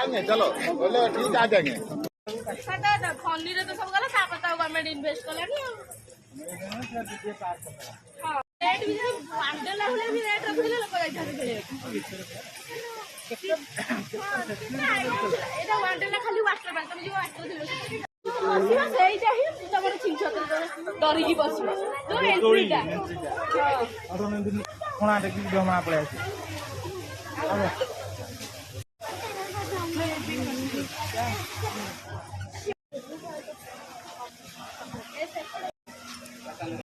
आएंगे चलो बोले ठीक आ जाएंगे फंडी रे तो सब गला ता पता गवर्नमेंट इन्वेस्ट कलानी हां रेट भी वांडला हुले भी रेट रखले लोग जाइथा खेले एटा वांडला खाली वाटर पार्क तुम जो वाटर दिलो सीमा सेई जाही तमर छिंछ डरी की बसबो तो एंट्रीटा हां कोना देखि जमा पड़े